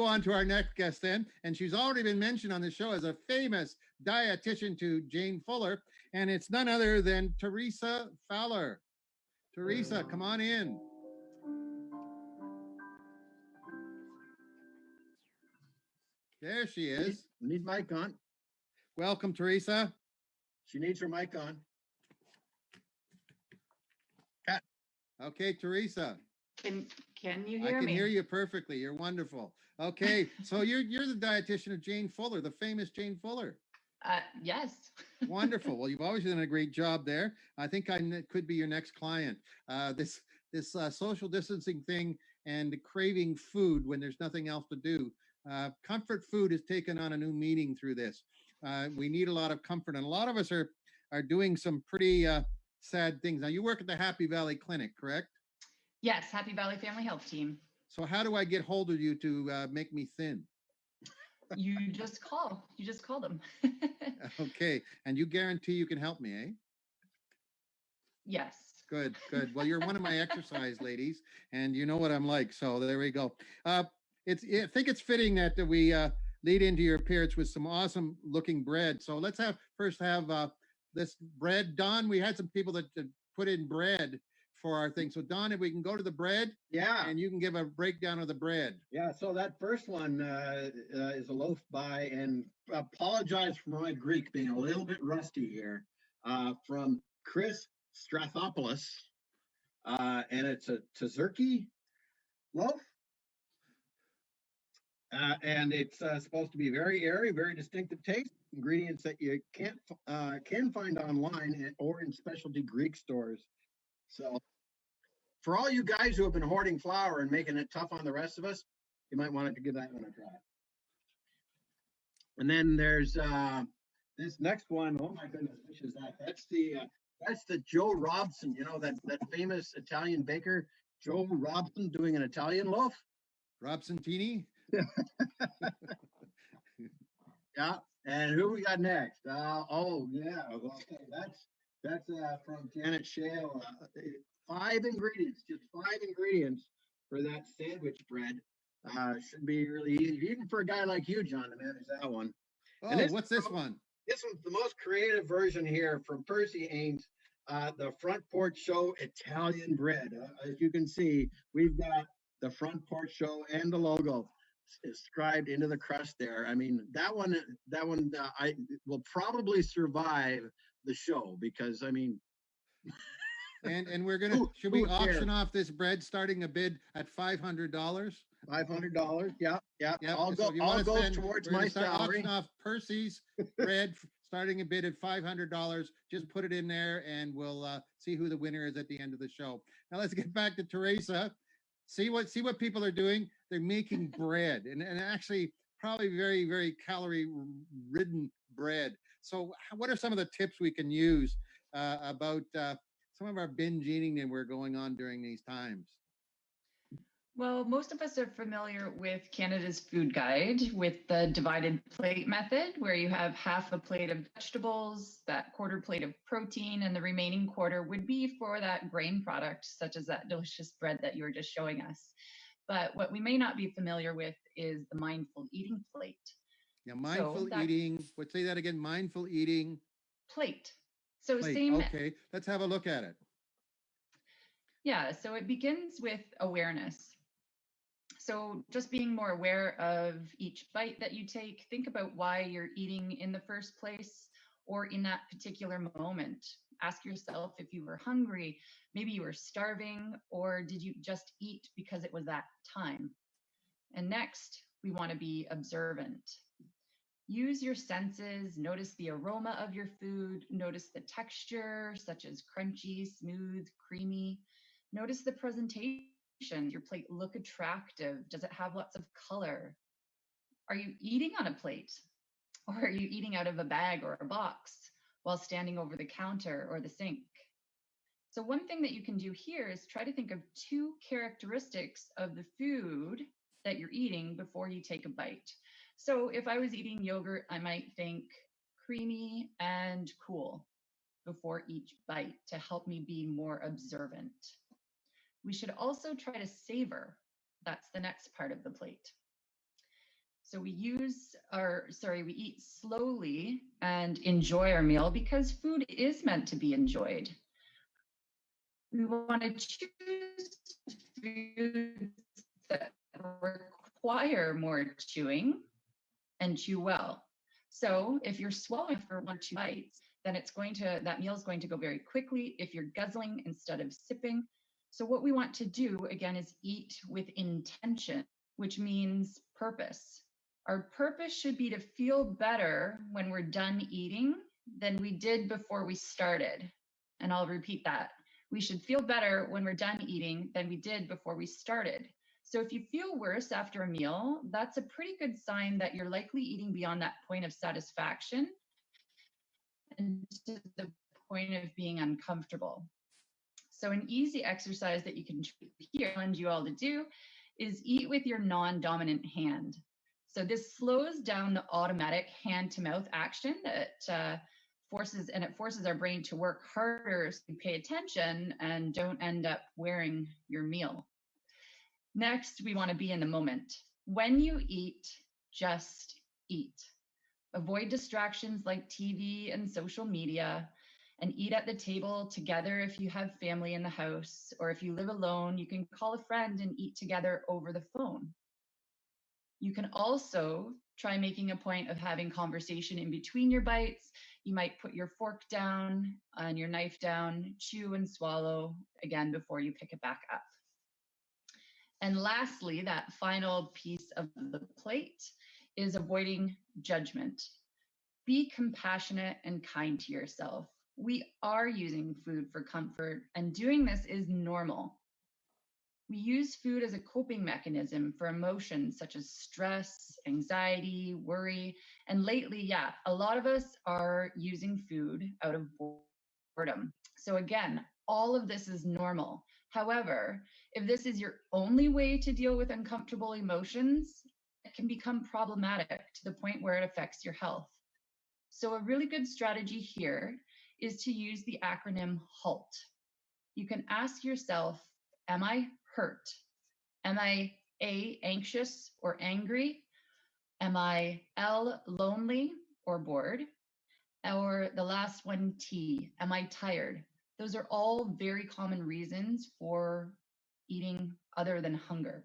Go on to our next guest then, and she's already been mentioned on the show as a famous dietitian to Jane Fuller, and it's none other than Teresa Fowler. Teresa, come on in. There she is. Need mic on. Welcome, Teresa. She needs her mic on. Cat. Okay, Teresa. Can you hear me? I can hear you perfectly. You're wonderful. Okay, so you're the dietitian of Jane Fuller, the famous Jane Fuller. Yes. Wonderful. Well, you've always done a great job there. I think I could be your next client. This social distancing thing and craving food when there's nothing else to do. Comfort food has taken on a new meaning through this. We need a lot of comfort, and a lot of us are doing some pretty sad things. Now, you work at the Happy Valley Clinic, correct? Yes, Happy Valley Family Health Team. So how do I get hold of you to make me thin? You just call. You just call them. Okay, and you guarantee you can help me, eh? Yes. Good, good. Well, you're one of my exercise ladies, and you know what I'm like. So there we go. I think it's fitting that we lead into your appearance with some awesome looking bread. So let's first have this bread. Don, we had some people that put in bread for our thing. So Don, if we can go to the bread, yeah, and you can give a breakdown of the bread. Yeah. So that first one is a loaf by, and apologize for my Greek being a little bit rusty here, from Chris Stathopoulos, and it's a tzatziki loaf. And it's supposed to be very airy, very distinctive taste. Ingredients that you can find online or in specialty Greek stores. So, for all you guys who have been hoarding flour and making it tough on the rest of us, you might want to give that one a try. And then there's this next one. Oh my goodness, which is that? That's the Joe Robson. You know that famous Italian baker, Joe Robson, doing an Italian loaf. Robson-tini. Yeah, and who we got next? Oh yeah, okay, that's from Janet Shail. 5 ingredients, just 5 ingredients for that sandwich bread. Should be really easy, even for a guy like you, John, to manage that one. Oh, what's this one? This one's the most creative version here from Percy Ehnes. The Front Porch Show Italian bread. As you can see, we've got the Front Porch Show and the logo inscribed into the crust there. I mean, that one I will probably survive the show, because I mean, and we're gonna should we auction off this bread starting a bid at $500? $500, yeah. I'll so go towards my salary. Auction off Percy's bread starting a bid at $500. Just put it in there, and we'll see who the winner is at the end of the show. Now let's get back to Teresa. See what people are doing. They're making bread, and actually probably very, very calorie-ridden bread. So what are some of the tips we can use about some of our binge eating that we're going on during these times? Well, most of us are familiar with Canada's food guide with the divided plate method, where you have half a plate of vegetables, that quarter plate of protein, and the remaining quarter would be for that grain product, such as that delicious bread that you were just showing us. But what we may not be familiar with is the mindful eating plate. Yeah, mindful eating. Say that again. Mindful eating plate. So plate. Same. Okay, let's have a look at it. Yeah, so it begins with awareness. So just being more aware of each bite that you take. Think about why you're eating in the first place, or in that particular moment. Ask yourself if you were hungry, maybe you were starving, or did you just eat because it was that time? And next, we want to be observant. Use your senses, notice the aroma of your food, notice the texture, such as crunchy, smooth, creamy. Notice the presentation. Does your plate look attractive? Does it have lots of color? Are you eating on a plate? Or are you eating out of a bag or a box while standing over the counter or the sink? So one thing that you can do here is try to think of 2 characteristics of the food that you're eating before you take a bite. So if I was eating yogurt, I might think creamy and cool before each bite to help me be more observant. We should also try to savor. That's the next part of the plate. So we we eat slowly and enjoy our meal because food is meant to be enjoyed. We want to choose foods that require more chewing and chew well. So if you're swallowing for 1 or 2 bites, then that meal is going to go very quickly if you're guzzling instead of sipping. So what we want to do again is eat with intention, which means purpose. Our purpose should be to feel better when we're done eating than we did before we started. And I'll repeat that. We should feel better when we're done eating than we did before we started. So if you feel worse after a meal, that's a pretty good sign that you're likely eating beyond that point of satisfaction and to the point of being uncomfortable. So an easy exercise that you can challenge you all to do is eat with your non-dominant hand. So this slows down the automatic hand-to-mouth action that forces our brain to work harder so you pay attention and don't end up wearing your meal. Next, we want to be in the moment. When you eat, just eat. Avoid distractions like TV and social media, and eat at the table together if you have family in the house, or if you live alone, you can call a friend and eat together over the phone. You can also try making a point of having conversation in between your bites. You might put your fork down and your knife down, chew and swallow again before you pick it back up. And lastly, that final piece of the plate is avoiding judgment. Be compassionate and kind to yourself. We are using food for comfort, and doing this is normal. We use food as a coping mechanism for emotions such as stress, anxiety, worry, and lately, a lot of us are using food out of boredom. So again, all of this is normal. However, if this is your only way to deal with uncomfortable emotions, it can become problematic to the point where it affects your health. So a really good strategy here is to use the acronym HALT. You can ask yourself, am I hurt? Am I A, anxious or angry? Am I L, lonely or bored? Or the last one, T, am I tired? Those are all very common reasons for eating other than hunger.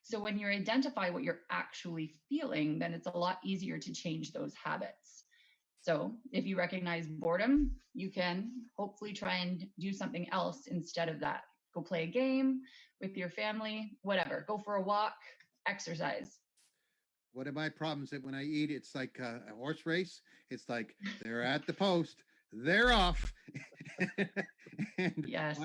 So when you identify what you're actually feeling, then it's a lot easier to change those habits. So if you recognize boredom, you can hopefully try and do something else instead of that. Go play a game with your family, whatever. Go for a walk, exercise. One of my problems that when I eat, it's like a horse race. It's like they're at the post, they're off. And Yes,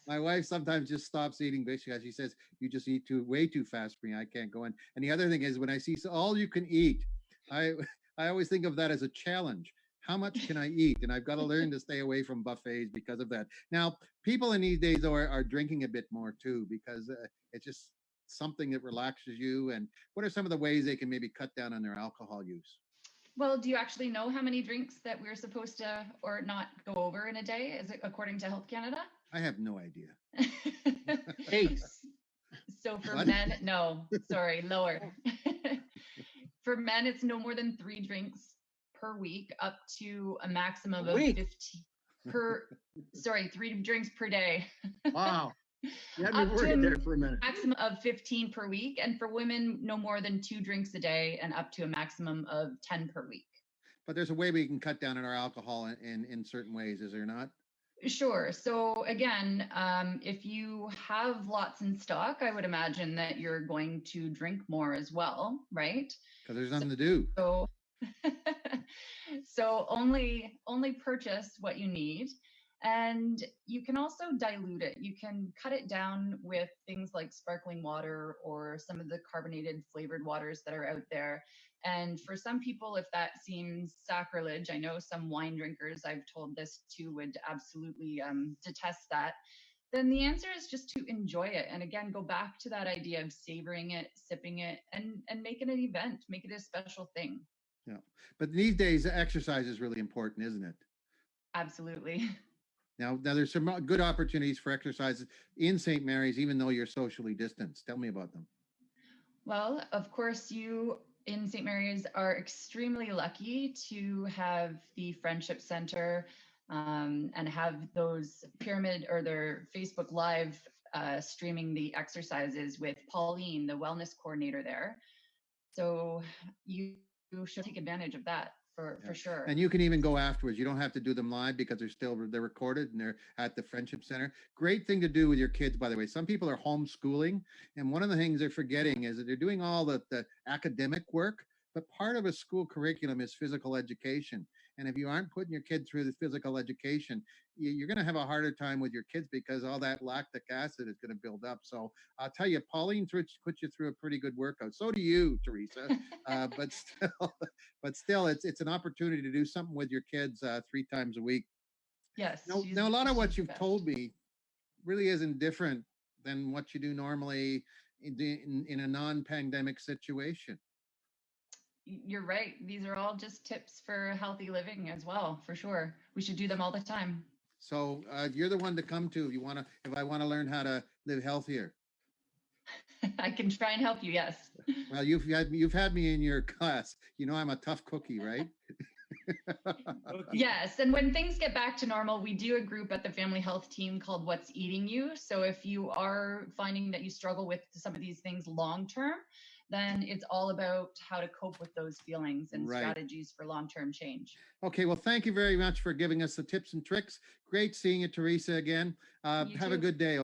my wife sometimes just stops eating because she says, you just eat way too fast for me. I can't go in. And the other thing is when I see all you can eat, I always think of that as a challenge. How much can I eat? And I've got to learn to stay away from buffets because of that. Now, people in these days are drinking a bit more too, because it's just something that relaxes you. And what are some of the ways they can maybe cut down on their alcohol use? Well, do you actually know how many drinks that we're supposed to or not go over in a day? Is it according to Health Canada? I have no idea. 8. So for men, no, sorry, lower. For men, it's no more than 3 drinks per week, up to a maximum of 15 3 drinks per day. Wow. You had me worried there for a minute. Maximum of 15 per week, and for women, no more than 2 drinks a day, and up to a maximum of 10 per week. But there's a way we can cut down on our alcohol in certain ways, is there not? Sure. So again, if you have lots in stock, I would imagine that you're going to drink more as well, right? Because there's nothing to do. So only purchase what you need. And you can also dilute it. You can cut it down with things like sparkling water or some of the carbonated flavored waters that are out there. And for some people, if that seems sacrilege, I know some wine drinkers I've told this to would absolutely detest that. Then the answer is just to enjoy it. And again, go back to that idea of savoring it, sipping it, and make it an event, make it a special thing. Yeah. But these days, exercise is really important, isn't it? Absolutely. Now there's some good opportunities for exercises in St. Mary's, even though you're socially distanced. Tell me about them. Well, of course, in St. Mary's are extremely lucky to have the Friendship Center and have those pyramid or their Facebook Live streaming the exercises with Pauline, the wellness coordinator there. So you should take advantage of that for sure. And you can even go afterwards. You don't have to do them live because they're recorded and they're at the Friendship Center. Great thing to do with your kids, by the way. Some people are homeschooling, and one of the things they're forgetting is that they're doing all the academic work, but part of a school curriculum is physical education. And if you aren't putting your kid through the physical education, you're going to have a harder time with your kids because all that lactic acid is going to build up. So I'll tell you, Pauline puts you through a pretty good workout. So do you, Teresa. But still, it's an opportunity to do something with your kids 3 times a week. Yes. Now, a lot of what you've told me really isn't different than what you do normally in a non-pandemic situation. You're right. These are all just tips for healthy living as well, for sure. We should do them all the time. So you're the one to come to if I want to learn how to live healthier. I can try and help you. Yes. Well, you've had me in your class. You know I'm a tough cookie, right? Yes. And when things get back to normal, we do a group at the family health team called What's Eating You. So if you are finding that you struggle with some of these things long term, then it's all about how to cope with those feelings and strategies for long-term change. Okay, well, thank you very much for giving us the tips and tricks. Great seeing you, Teresa, again. Have a good day.